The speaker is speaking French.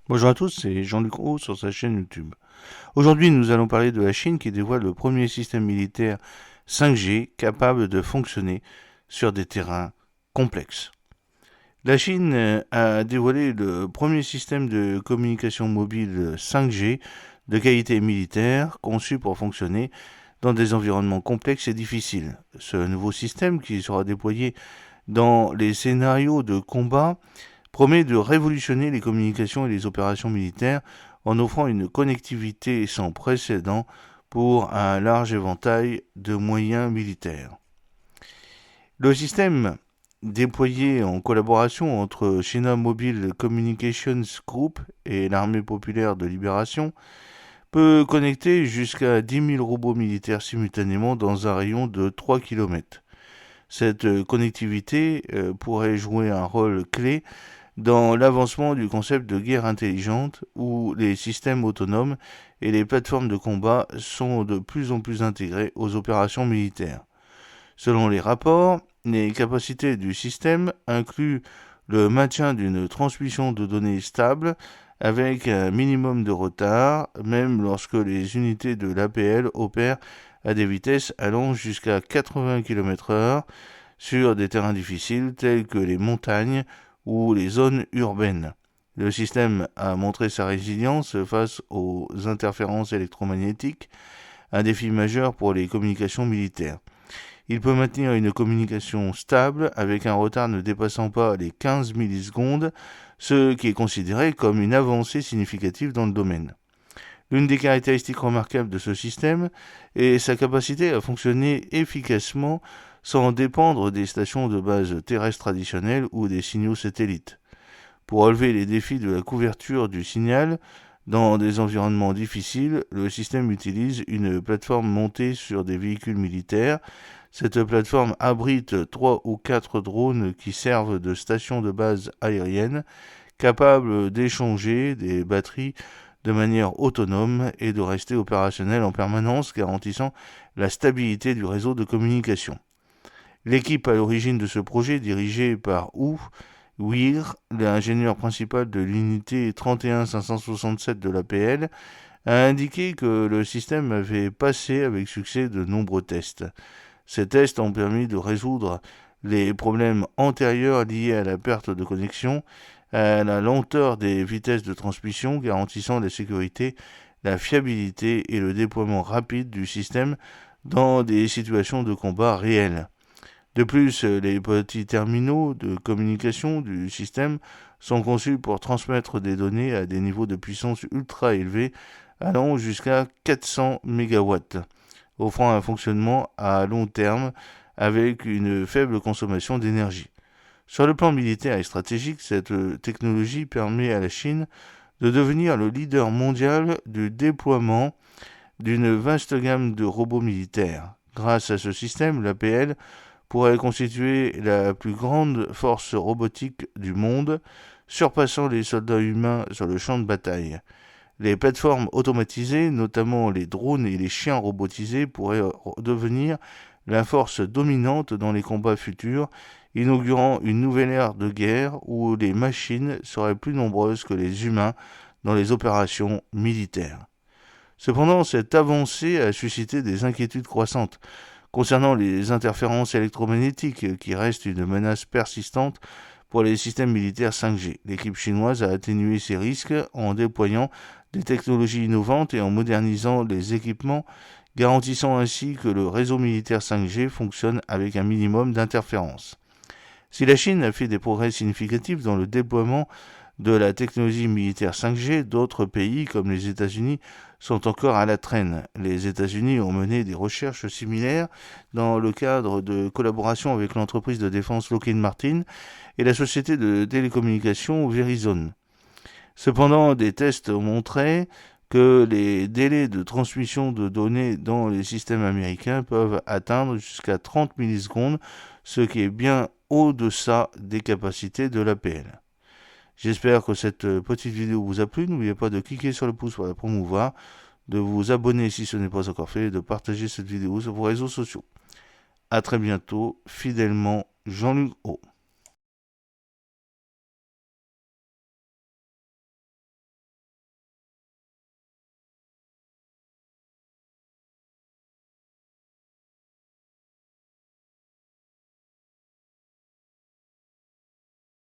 Bonjour à tous, c'est Jean-Luc Roux sur sa chaîne YouTube. Aujourd'hui, nous allons parler de la Chine qui dévoile le premier système militaire 5G capable de fonctionner sur des terrains complexes. La Chine a dévoilé le premier système de communication mobile 5G de qualité militaire conçu pour fonctionner dans des environnements complexes et difficiles. Ce nouveau système, qui sera déployé dans les scénarios de combat, promet de révolutionner les communications et les opérations militaires en offrant une connectivité sans précédent pour un large éventail de moyens militaires. Le système, déployé en collaboration entre China Mobile Communications Group et l'Armée populaire de libération, peut connecter jusqu'à 10 000 robots militaires simultanément dans un rayon de 3 km. Cette connectivité pourrait jouer un rôle clé dans l'avancement du concept de guerre intelligente où les systèmes autonomes et les plateformes de combat sont de plus en plus intégrés aux opérations militaires. Selon les rapports, les capacités du système incluent le maintien d'une transmission de données stable avec un minimum de retard, même lorsque les unités de l'APL opèrent à des vitesses allant jusqu'à 80 km/h sur des terrains difficiles tels que les montagnes ou les zones urbaines. Le système a montré sa résilience face aux interférences électromagnétiques, un défi majeur pour les communications militaires. Il peut maintenir une communication stable avec un retard ne dépassant pas les 15 millisecondes, ce qui est considéré comme une avancée significative dans le domaine. L'une des caractéristiques remarquables de ce système est sa capacité à fonctionner efficacement sans dépendre des stations de base terrestres traditionnelles ou des signaux satellites. Pour relever les défis de la couverture du signal dans des environnements difficiles, le système utilise une plateforme montée sur des véhicules militaires. Cette plateforme abrite 3 ou 4 drones qui servent de station de base aérienne, capables d'échanger des batteries de manière autonome et de rester opérationnelle en permanence, garantissant la stabilité du réseau de communication. L'équipe à l'origine de ce projet, dirigée par Hu Weir, l'ingénieur principal de l'unité 31567 de l'APL, a indiqué que le système avait passé avec succès de nombreux tests. Ces tests ont permis de résoudre les problèmes antérieurs liés à la perte de connexion, à la lenteur des vitesses de transmission, garantissant la sécurité, la fiabilité et le déploiement rapide du système dans des situations de combat réelles. De plus, les petits terminaux de communication du système sont conçus pour transmettre des données à des niveaux de puissance ultra élevés, allant jusqu'à 400 MW, offrant un fonctionnement à long terme avec une faible consommation d'énergie. Sur le plan militaire et stratégique, cette technologie permet à la Chine de devenir le leader mondial du déploiement d'une vaste gamme de robots militaires. Grâce à ce système, l'APL pourrait constituer la plus grande force robotique du monde, surpassant les soldats humains sur le champ de bataille. Les plateformes automatisées, notamment les drones et les chiens robotisés, pourraient devenir la force dominante dans les combats futurs, inaugurant une nouvelle ère de guerre où les machines seraient plus nombreuses que les humains dans les opérations militaires. Cependant, cette avancée a suscité des inquiétudes croissantes concernant les interférences électromagnétiques, qui restent une menace persistante pour les systèmes militaires 5G. L'équipe chinoise a atténué ces risques en déployant des technologies innovantes et en modernisant les équipements, garantissant ainsi que le réseau militaire 5G fonctionne avec un minimum d'interférences. Si la Chine a fait des progrès significatifs dans le déploiement de la technologie militaire 5G, d'autres pays, comme les États-Unis, sont encore à la traîne. Les États-Unis ont mené des recherches similaires dans le cadre de collaboration avec l'entreprise de défense Lockheed Martin et la société de télécommunications Verizon. Cependant, des tests ont montré que les délais de transmission de données dans les systèmes américains peuvent atteindre jusqu'à 30 millisecondes, ce qui est bien au-deçà des capacités de l'APL. J'espère que cette petite vidéo vous a plu. N'oubliez pas de cliquer sur le pouce pour la promouvoir, de vous abonner si ce n'est pas encore fait et de partager cette vidéo sur vos réseaux sociaux. A très bientôt, fidèlement Jean-Luc O.